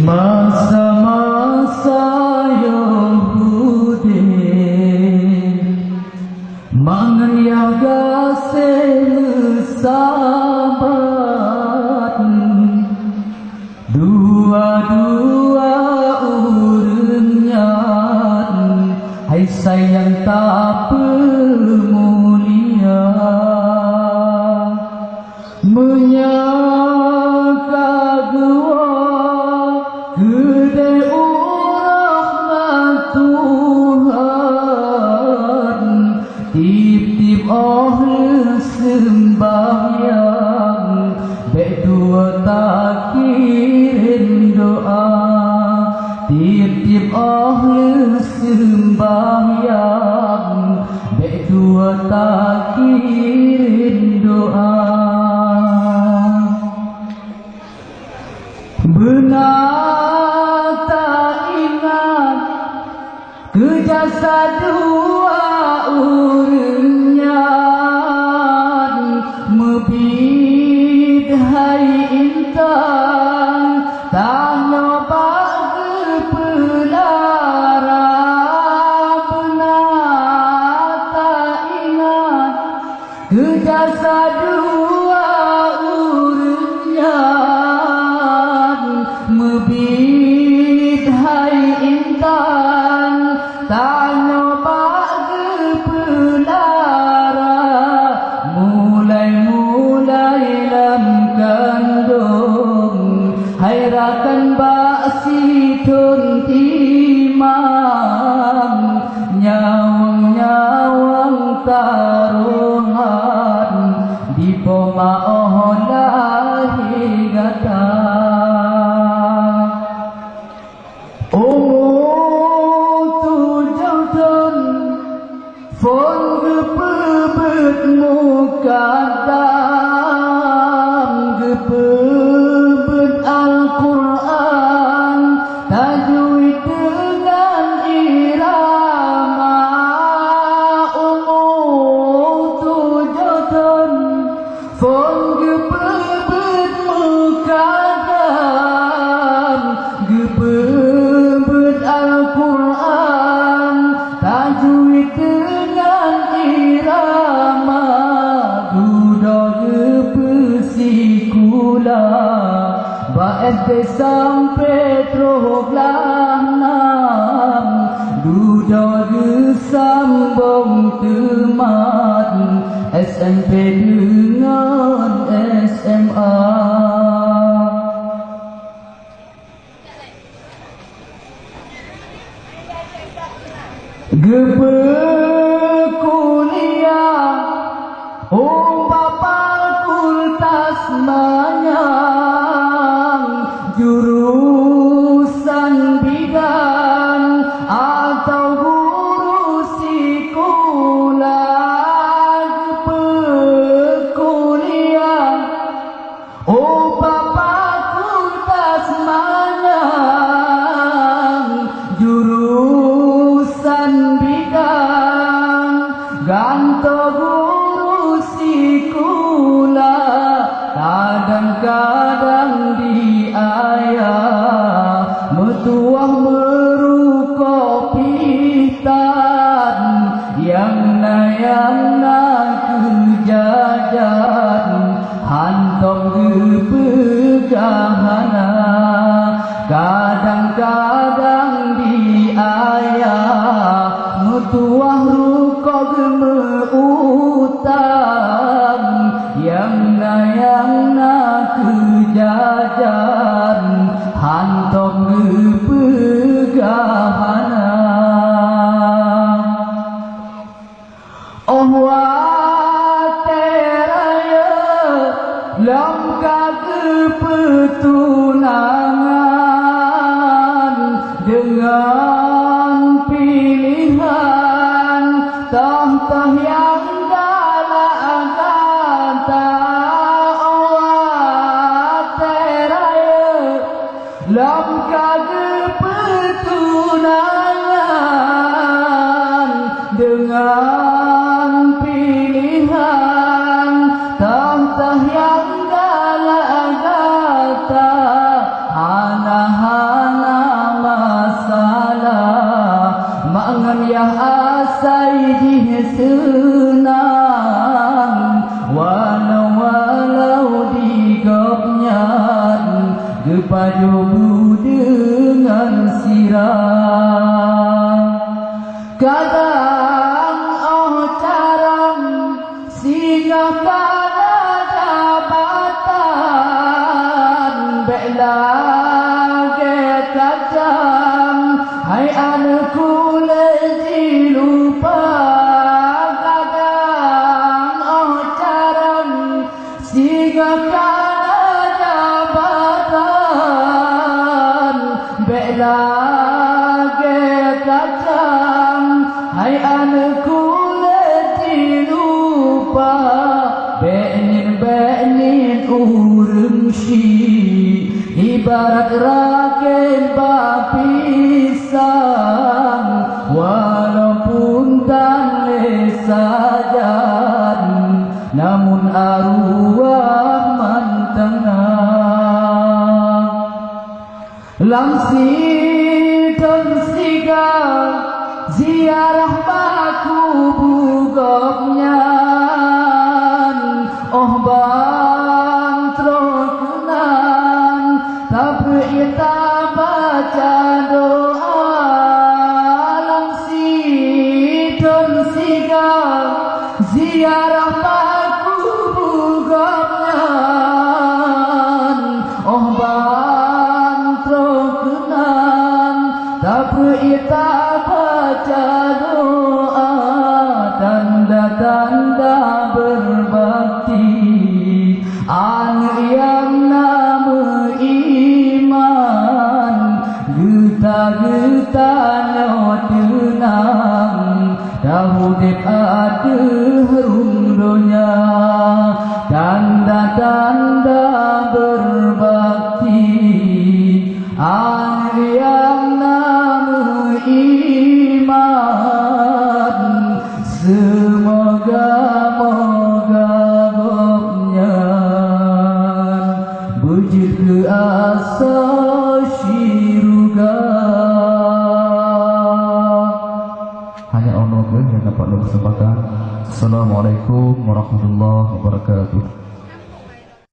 Masa-masa Yahudi menganiaga sahabat, dua-dua urangnya hai sayang tak pemulia, menyangka gua gede rahmat Tuhan, tip-tip sembahyang berdua tak kirim doa, tip-tip sembahyang berdua tak kirim doa. Benar tak ingat kejasa dua urangnya, mebid hai intan tanya bagi pelara. Benar tak ingat kejasa dua urangnya, mebid hai intan tanya bagi pelara. Mulai-mulai lam kandung hai rakan baksi tun timang, nyawang-nyawang taruhan di pemaoh lahi gata. Phone gepebet mukadam, gepebet Al-Quran, tajwid dengan irama. Tujuan phone gepebet mukadam, gepebet Al-Quran, tajwid irama. Duda gepesikula baes de sampai trohlanam, duda gesambung temat SMP dengan SMA. Kuliah, bapak kultas manyang, jurusan bidan atau guru psikolog. Kuliah, bapak kultas manyang, jurusan bidan ganto guru psikolog. Kadang-kadang di ayah metuah meruko pitan, yang kejajan hantom gepegahana. Kadang-kadang di ayah metuah ruko gemeutang, yang kejajan hantom gepegahana. Oh wateraya lam kepetunangan, dengan pilihan tah-tah yang gala-gala. Lam kepetunangan, dengan pilihan tah-tah yang gala-gala. Hana jomu dengan sirah. Kadang carang singgah kana jabatan, belage kadang hai anku lezi lupa. Kadang carang singgah kana jabatan, belage kadang hai anku leti lupa. Benin urung shi ibarat raken bapisang, walaupun dan lesajan namun arwah mantengah. Lamsi dan sigal ziarah baku bugoknya, oh bang trokenan tapi kita baca doa. Lamsi dan sigal ziarah baku bugoknya, oh bang trokenan tapi kita baca doa. Tanda-tanda berbakti anak yang nama iman, geta-getanya tenang dahudip ada harum donya. Tanda-tanda berbakti anak yang nama iman, semoga-moga gopnya bujud ke asa syurga. Hanya Allah yang dapat mempersembahkan. Assalamualaikum warahmatullahi wabarakatuh.